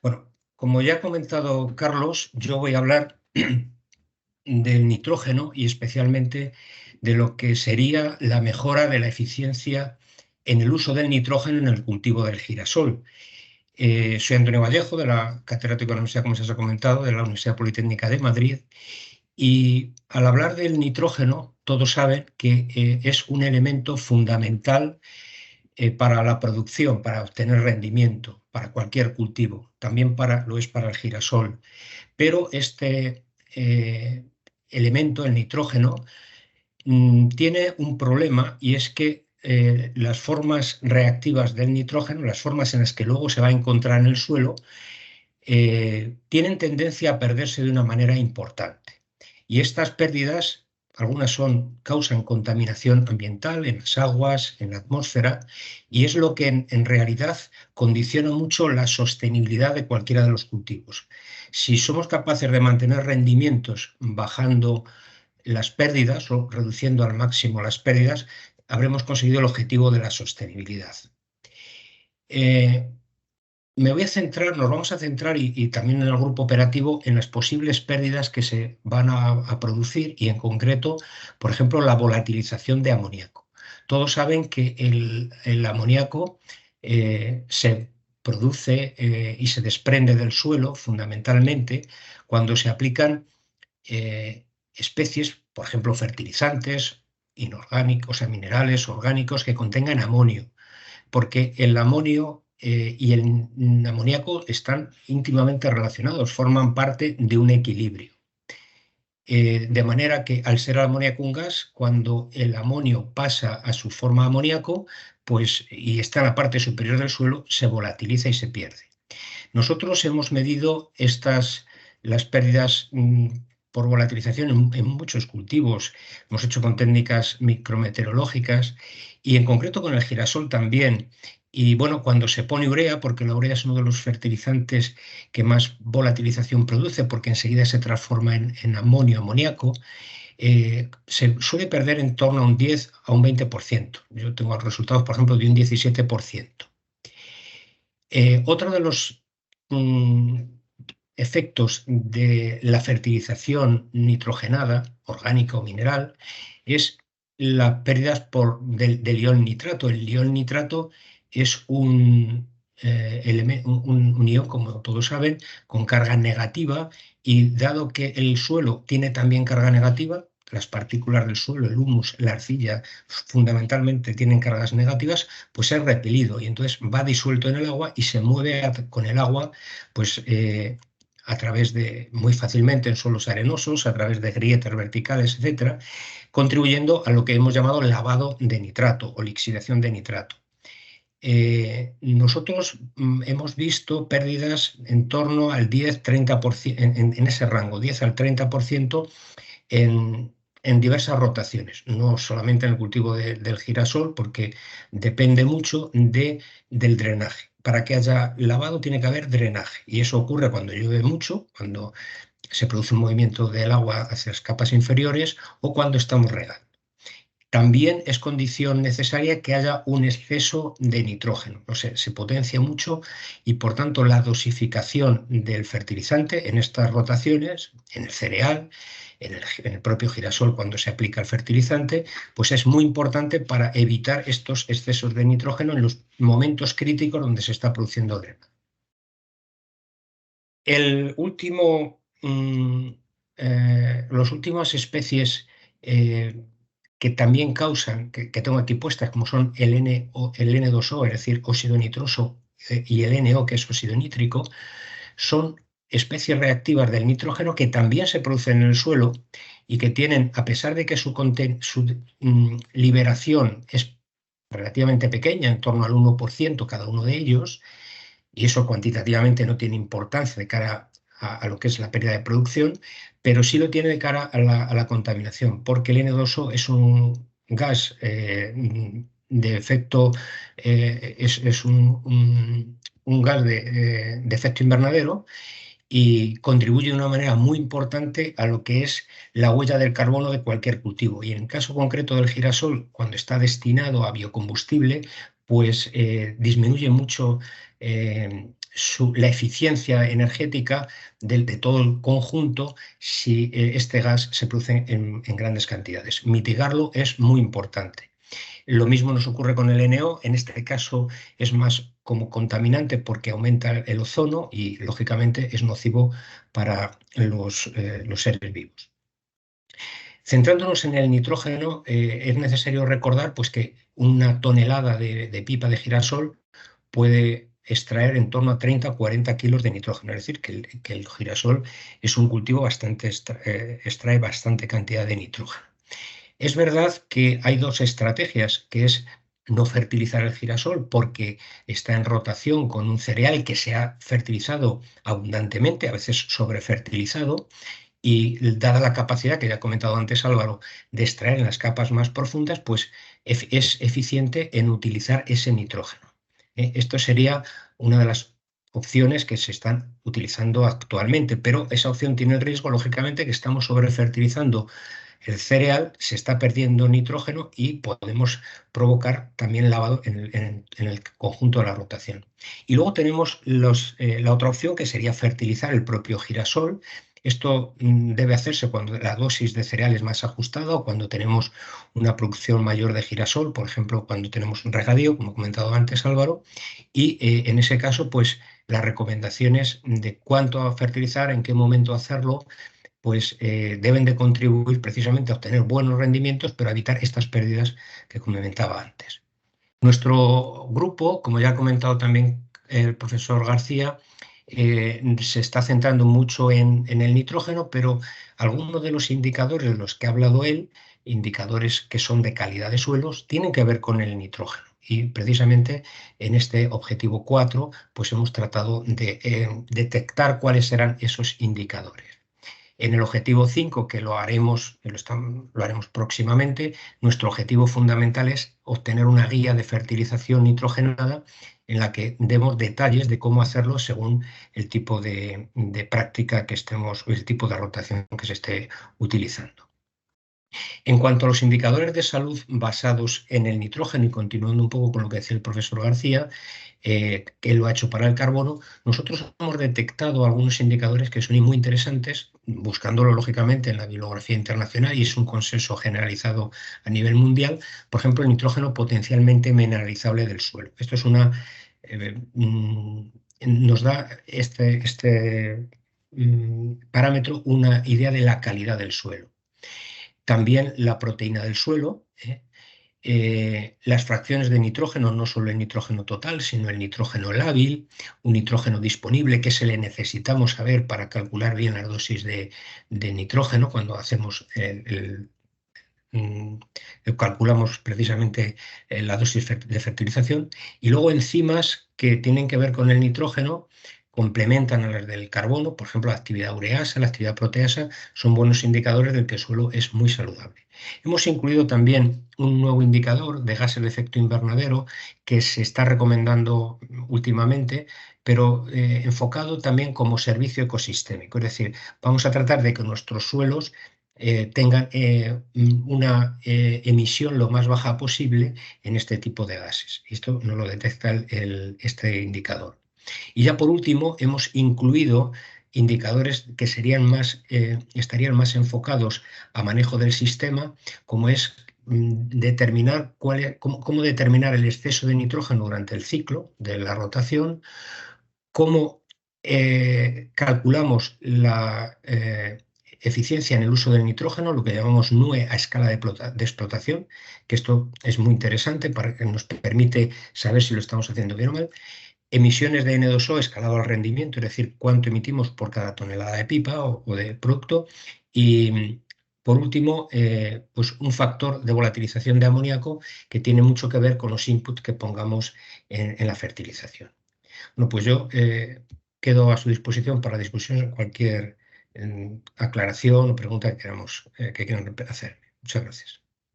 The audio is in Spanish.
Bueno, como ya ha comentado Carlos, yo voy a hablar del nitrógeno y especialmente de lo que sería la mejora de la eficiencia en el uso del nitrógeno en el cultivo del girasol. Soy Antonio Vallejo, de la catedrático de la Universidad, como se os ha comentado, de la Universidad Politécnica de Madrid, y al hablar del nitrógeno, todos saben que es un elemento fundamental para la producción, para obtener rendimiento, para cualquier cultivo, también lo es para el girasol. Pero este elemento, el nitrógeno, tiene un problema, y es que las formas reactivas del nitrógeno, las formas en las que luego se va a encontrar en el suelo, tienen tendencia a perderse de una manera importante. Y estas pérdidas, algunas causan contaminación ambiental en las aguas, en la atmósfera, y es lo que en realidad condiciona mucho la sostenibilidad de cualquiera de los cultivos. Si somos capaces de mantener rendimientos bajando las pérdidas o reduciendo al máximo las pérdidas, habremos conseguido el objetivo de la sostenibilidad. Eh, Nos vamos a centrar y también en el grupo operativo en las posibles pérdidas que se van a producir y en concreto, por ejemplo, la volatilización de amoníaco. Todos saben que el amoníaco se produce y se desprende del suelo fundamentalmente cuando se aplican especies, por ejemplo, fertilizantes inorgánicos, o sea, minerales orgánicos que contengan amonio, porque el amonio y el amoníaco están íntimamente relacionados, forman parte de un equilibrio. De manera que al ser el amoníaco un gas, cuando el amonio pasa a su forma amoníaco, pues, y está en la parte superior del suelo, se volatiliza y se pierde. Nosotros hemos medido las pérdidas por volatilización en muchos cultivos. Hemos hecho con técnicas micrometeorológicas y en concreto con el girasol también. Y bueno, cuando se pone urea, porque la urea es uno de los fertilizantes que más volatilización produce, porque enseguida se transforma en amonio, amoníaco, se suele perder en torno a un 10 a un 20%. Yo tengo resultados, por ejemplo, de un 17%. Otro de los mm, efectos de la fertilización nitrogenada, orgánica o mineral, es las pérdidas del ion nitrato. El ion nitrato es un ion, como todos saben, con carga negativa, y dado que el suelo tiene también carga negativa, las partículas del suelo, el humus, la arcilla, fundamentalmente tienen cargas negativas, pues es repelido y entonces va disuelto en el agua y se mueve con el agua, pues a través muy fácilmente en suelos arenosos, a través de grietas verticales, etcétera, contribuyendo a lo que hemos llamado lavado de nitrato o lixidación de nitrato. Nosotros hemos visto pérdidas en torno al 10-30%, en ese rango, 10 al 30% en diversas rotaciones, no solamente en el cultivo del girasol, porque depende mucho del drenaje. Para que haya lavado tiene que haber drenaje, y eso ocurre cuando llueve mucho, cuando se produce un movimiento del agua hacia las capas inferiores o cuando estamos regando. También es condición necesaria que haya un exceso de nitrógeno, o sea, se potencia mucho, y por tanto la dosificación del fertilizante en estas rotaciones, en el cereal, en el propio girasol cuando se aplica el fertilizante, pues es muy importante para evitar estos excesos de nitrógeno en los momentos críticos donde se está produciendo drenaje. El último, Las últimas especies eh, que también causan, que tengo aquí puestas, como son el N2O, es decir, óxido nitroso, y el NO, que es óxido nítrico, son especies reactivas del nitrógeno que también se producen en el suelo y que tienen, a pesar de que su liberación es relativamente pequeña, en torno al 1% cada uno de ellos, y eso cuantitativamente no tiene importancia de cara a lo que es la pérdida de producción, pero sí lo tiene de cara a la contaminación, porque el N2O es un gas de efecto, es un gas de efecto invernadero, y contribuye de una manera muy importante a lo que es la huella del carbono de cualquier cultivo. Y en el caso concreto del girasol, cuando está destinado a biocombustible, pues disminuye mucho la eficiencia energética de todo el conjunto si este gas se produce en grandes cantidades. Mitigarlo es muy importante. Lo mismo nos ocurre con el NO, en este caso es más como contaminante porque aumenta el ozono y lógicamente es nocivo para los seres vivos. Centrándonos en el nitrógeno, es necesario recordar pues, que una tonelada de pipa de girasol puede extraer en torno a 30 o 40 kilos de nitrógeno, es decir, que el girasol es un cultivo bastante, extrae bastante cantidad de nitrógeno. Es verdad que hay dos estrategias, que es no fertilizar el girasol porque está en rotación con un cereal que se ha fertilizado abundantemente, a veces sobrefertilizado, y dada la capacidad que ya ha comentado antes Álvaro de extraer en las capas más profundas, pues es eficiente en utilizar ese nitrógeno. Esto sería una de las opciones que se están utilizando actualmente, pero esa opción tiene el riesgo, lógicamente, que estamos sobrefertilizando el cereal, se está perdiendo nitrógeno y podemos provocar también lavado en el conjunto de la rotación. Y luego tenemos la otra opción, que sería fertilizar el propio girasol. Esto debe hacerse cuando la dosis de cereal es más ajustada o cuando tenemos una producción mayor de girasol, por ejemplo, cuando tenemos un regadío, como ha comentado antes Álvaro, y en ese caso, pues las recomendaciones de cuánto fertilizar, en qué momento hacerlo, pues deben de contribuir precisamente a obtener buenos rendimientos, pero a evitar estas pérdidas que comentaba antes. Nuestro grupo, como ya ha comentado también el profesor García, se está centrando mucho en el nitrógeno, pero algunos de los indicadores de los que ha hablado él, indicadores que son de calidad de suelos, tienen que ver con el nitrógeno. Y precisamente en este objetivo 4, pues hemos tratado de detectar cuáles serán esos indicadores. En el objetivo 5, que lo haremos próximamente, nuestro objetivo fundamental es obtener una guía de fertilización nitrogenada en la que demos detalles de cómo hacerlo según el tipo de práctica que estemos, o el tipo de rotación que se esté utilizando. En cuanto a los indicadores de salud basados en el nitrógeno, y continuando un poco con lo que decía el profesor García, que lo ha hecho para el carbono, nosotros hemos detectado algunos indicadores que son muy interesantes, buscándolo lógicamente en la bibliografía internacional, y es un consenso generalizado a nivel mundial. Por ejemplo, el nitrógeno potencialmente mineralizable del suelo. Esto es nos da este parámetro una idea de la calidad del suelo. También la proteína del suelo, las fracciones de nitrógeno, no solo el nitrógeno total, sino el nitrógeno lábil, un nitrógeno disponible que se le necesitamos saber para calcular bien la dosis de nitrógeno cuando hacemos calculamos precisamente la dosis de fertilización, y luego enzimas que tienen que ver con el nitrógeno, complementan a las del carbono, por ejemplo, la actividad ureasa, la actividad proteasa, son buenos indicadores de que el suelo es muy saludable. Hemos incluido también un nuevo indicador de gases de efecto invernadero que se está recomendando últimamente, pero enfocado también como servicio ecosistémico. Es decir, vamos a tratar de que nuestros suelos tengan una emisión lo más baja posible en este tipo de gases. Esto no lo detecta este indicador. Y ya por último, hemos incluido indicadores que estarían más enfocados a manejo del sistema, como es determinar cómo determinar el exceso de nitrógeno durante el ciclo de la rotación, cómo calculamos la eficiencia en el uso del nitrógeno, lo que llamamos NUE a escala de explotación, que esto es muy interesante para que nos permite saber si lo estamos haciendo bien o mal. Emisiones de N2O escalado al rendimiento, es decir, cuánto emitimos por cada tonelada de pipa o de producto. Y por último, pues un factor de volatilización de amoníaco que tiene mucho que ver con los inputs que pongamos en la fertilización. Bueno, pues yo quedo a su disposición para discusión, cualquier aclaración o pregunta que quieran hacer. Muchas gracias.